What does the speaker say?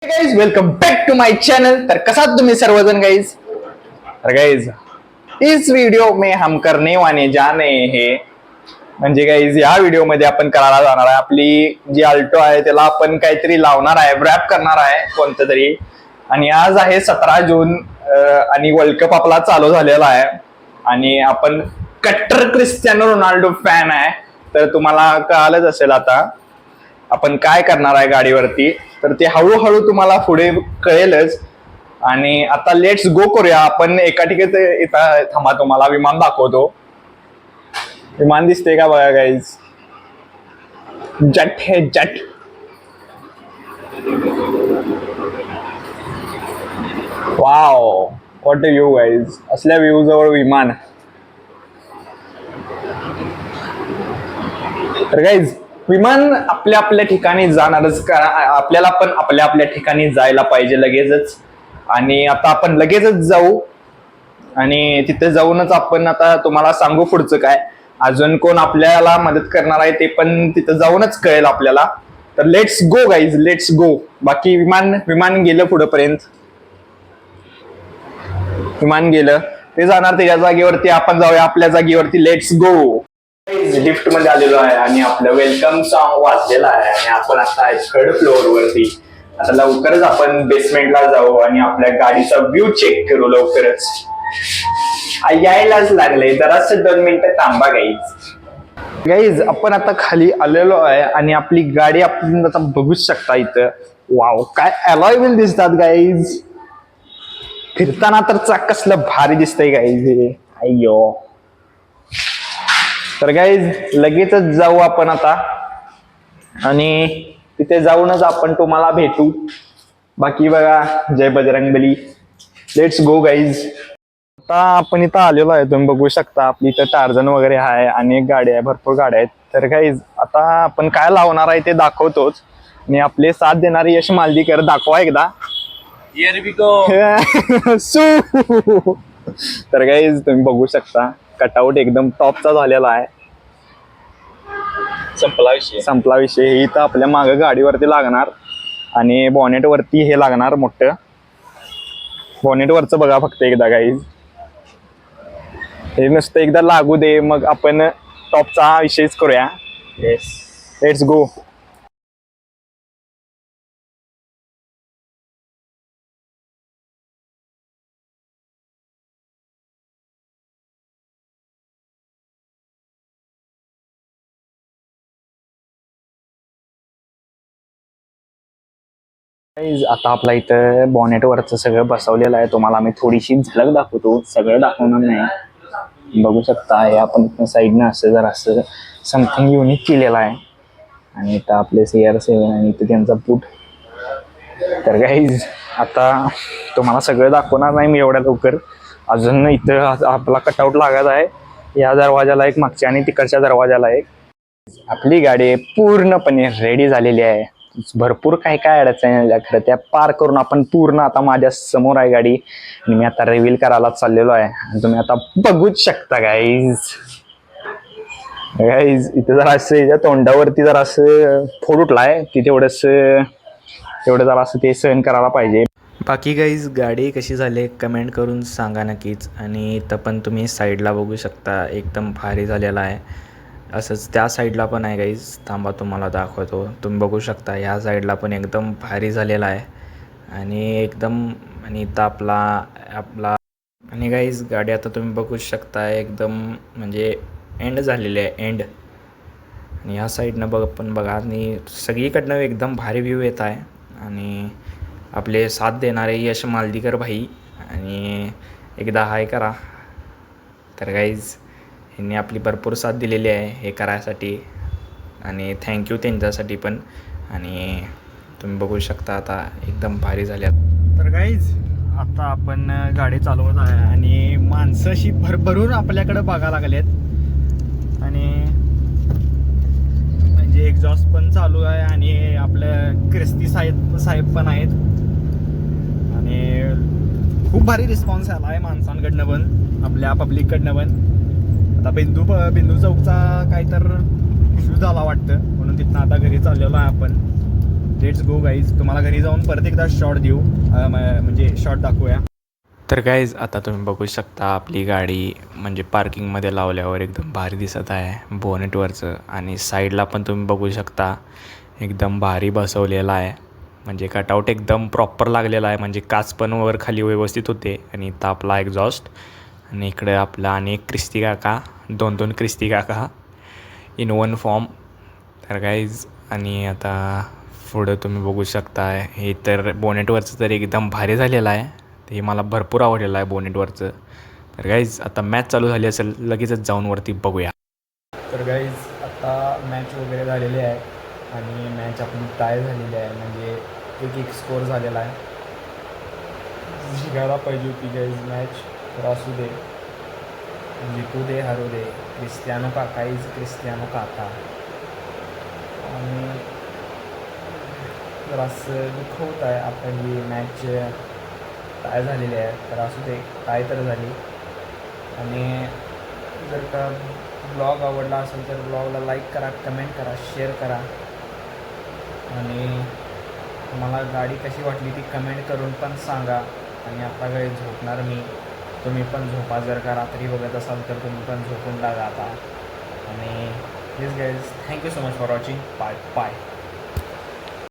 Guys welcome back to my channel. तर कसा तुम्ही सर्वजण गाइज। तर गाइज इस वीडियो में हम करने वाले जाने हैं म्हणजे गाइज या व्हिडिओ मध्ये आपण करायला जाणार आहे आपली जी अल्टो आहे त्याला आपण काहीतरी लावणार आहे, रॅप करणार आहे कोणतं तरी। आणि आज आहे 17 जून आणि वर्ल्ड कप आपला चालू झालेला आहे आणि आपण कट्टर क्रिस्टियानो रोनाल्डो फॅन आहे। तर तुम्हाला कळालंच असेल आता आपण काय करणार आहे गाडीवरती, तर ते हळूहळू तुम्हाला पुढे कळेलच। आणि आता लेट्स गो करूया आपण। एका ठिकाणी इथं थांबा, तुम्हाला विमान दाखवतो। विमान दिसते का बघा गाईज, जट है jet. Wow what a view guys, असल्या व्ह्यू जवळ विमान। तर गाईज विमान आपल्या आपल्या ठिकाणी जाणारच, आपल्याला पण आपल्या आपल्या ठिकाणी जायला पाहिजे लगेचच। आणि आता आपण लगेचच जाऊ आणि तिथे जाऊनच आपण आता तुम्हाला सांगू पुढचं काय। अजून कोण आपल्याला मदत करणार आहे ते पण तिथे जाऊनच कळेल आपल्याला। तर let's go guys, let's go. बाकी विमान गेलं पुढेपर्यंत, विमान गेलं ते जाणार त्याच्या जागेवरती, आपण जाऊया आपल्या जागेवरती। Let's go. लिफ्ट मध्ये आलेलो आहे आणि आपलं वेलकम सॉन्ग वाजलेलं आहे आणि आपण आता थर्ड फ्लोअर वरती। आता लवकरच आपण बेसमेंटला जाऊ आणि आपल्या गाडीचा व्ह्यू चेक करू लवकरच। यायलाच लागलंय, जरास 2 मिनिटं थांबा गाईज आपण आता खाली आलेलो आहे आणि आपली गाडी आपण आता बघूच शकता इथं। वाव काय अलॉय व्हील दिसतात गाईज, फिरताना तर चाक कसलं भारी दिसतंय गाईज हे। अय्यो तर गाईज लगेचच जाऊ आपण आता आणि तिथे जाऊनच आपण तुम्हाला भेटू। बाकी बघा, जय बजरंगबली। Let's go guys. आता आपण इथं आलेलो आहे, तुम्ही बघू शकता आपली इथं टार्झन वगैरे आहे आणि गाड्या आहे, भरपूर गाड्या आहेत। तर गाईज आता आपण काय लावणार आहे ते दाखवतोच आणि आपले साथ देणारे यश मालदीकर दाखवा एकदा। तर गाईज तुम्ही बघू शकता कटआउट एकदम टॉपचा झालेला आहे। संपला विषय। हे इथं आपल्या मागे गाडीवरती लागणार आणि बॉनेट वरती हे लागणार मोठं। बॉनेट वरचं बघा फक्त एकदा गाईज, हे नुसतं एकदा लागू दे मग आपण टॉपचा विषयच करूया। Let's go. आता आपला इथं बॉनेट वरचं सगळं बसवलेलं आहे, तुम्हाला मी थोडीशी झलक दाखवतो, सगळं दाखवणार नाही। बघू शकता हे आपण साईडनं असं जर असं समथिंग युनिक केलेलं आहे आणि इथं आपले CR7 आणि इथं त्यांचा बूट। तर गाईज आता तुम्हाला सगळं दाखवणार नाही मी एवढ्या लवकर, अजून इथं आपला कटआउट लागत आहे। या दरवाजाला एक मागच्या आणि तिकडच्या दरवाजाला एक। आपली गाडी पूर्णपणे रेडी झालेली आहे, भरपूर काय काय अडचण आहे खरं त्या पार करून आपण पूर्ण आता माझ्या समोर आहे गाडी आणि मी आता रिव्हील करायला चाललेलो आहे आणि तुम्ही आता बघूच शकता गाईज। इथे जरा असं तोंडावरती जरा असं फोड उठलाय की तेवढं जरा असं ते सहन करायला पाहिजे। बाकी गाईज गाडी कशी झाली कमेंट करून सांगा नक्कीच। आणि इथं पण तुम्ही साईडला बघू शकता एकदम भारी झालेला आहे। असंच त्या साईडला पण आहे गाईज, थांबा तुम्हाला दाखवतो। तुम्ही बघू शकता ह्या साईडला पण एकदम भारी झालेला आहे आणि एकदम आणि इथं आपला आणि गाईज गाडी आता तुम्ही बघू शकता एकदम म्हणजे एंड झालेली आहे, एंड। आणि ह्या साईडनं पण बघा आणि सगळीकडनं एकदम भारी व्ह्यू येत आहे आणि आपले साथ देणारे यश मालदीकर भाई आणि एकदा हाय करा। तर गाईज ह्यांनी आपली भरपूर साथ दिलेली आहे हे करायसाठी आणि थँक्यू त्यांच्यासाठी पण। आणि तुम्ही बघू शकता आता एकदम भारी झाल्या। तर गाईज आता आपण गाडी चालवत आहे आणि माणसं अशी भरभरून आपल्याकडे बघायला लागलेत आणि म्हणजे एक्झॉस्ट पण चालू आहे आणि आपलं क्रिस्ती साहेब पण आहेत आणि खूप भारी रिस्पॉन्स आला आहे माणसांकडनं पण, आपल्या पब्लिककडनं पण। आता बिंदू चौकचा काय तर इश्यू झाला वाटतं म्हणून तिथनं आता घरी चाललेलो आहे आपण। Let's go guys. तुम्हाला घरी जाऊन परत एकदा शॉट देऊ, म्हणजे शॉट दाखवूया. तर गाईज आता तुम्ही बघू शकता आपली गाडी म्हणजे पार्किंगमध्ये लावल्यावर एकदम भारी दिसत आहे बोनेटवरचं. आणि साईडला पण तुम्ही बघू शकता एकदम भारी बसवलेला आहे. म्हणजे कटआउट एकदम प्रॉपर लागलेला आहे. म्हणजे काच पण वर खाली व्यवस्थित होते. आणि इथं आपला एक्झॉस्ट. आणि इकडे आपला आणि एक क्रिस्ती काका, दोन क्रिस्ती काका इन वन फॉर्म. तर गाईज आणि आता पुढं तुम्ही बघू शकता हे तर बोनेटवरचं तर एकदम भारी झालेलं आहे. ते मला भरपूर आवडलेलं आहे बोनेटवरचं. तर गाईज आता मॅच चालू झाली असेल, लगेचच जाऊन वरती बघूया. तर गाईज आता मॅच वगैरे झालेली आहे आणि मॅच आपली टाय झालेली आहे. म्हणजे 1-1 स्कोअर झालेला आहे. जिंकायला पाहिजे होती गाईज मॅच, तर असू दे, जिंकू दे हरू दे, क्रिस्टियानो काका इज क्रिस्टियानो काका. आणि जरासं दुःख होत आहे, आपली मॅच टाय झालेली आहे. तर असू दे, टाय तर झाली. आणि जर का ब्लॉग आवडला असेल तर ब्लॉगला लाईक करा, कमेंट करा, शेअर करा. आणि मला गाडी कशी वाटली ती कमेंट करून पण सांगा. आणि आता काही झोपणार मी, तुम्ही पण झोपा. जर का रात्री बघत असाल तर तुम्ही पण झोपून टाका आता. आणि please guys, thank you so much for watching. Bye bye.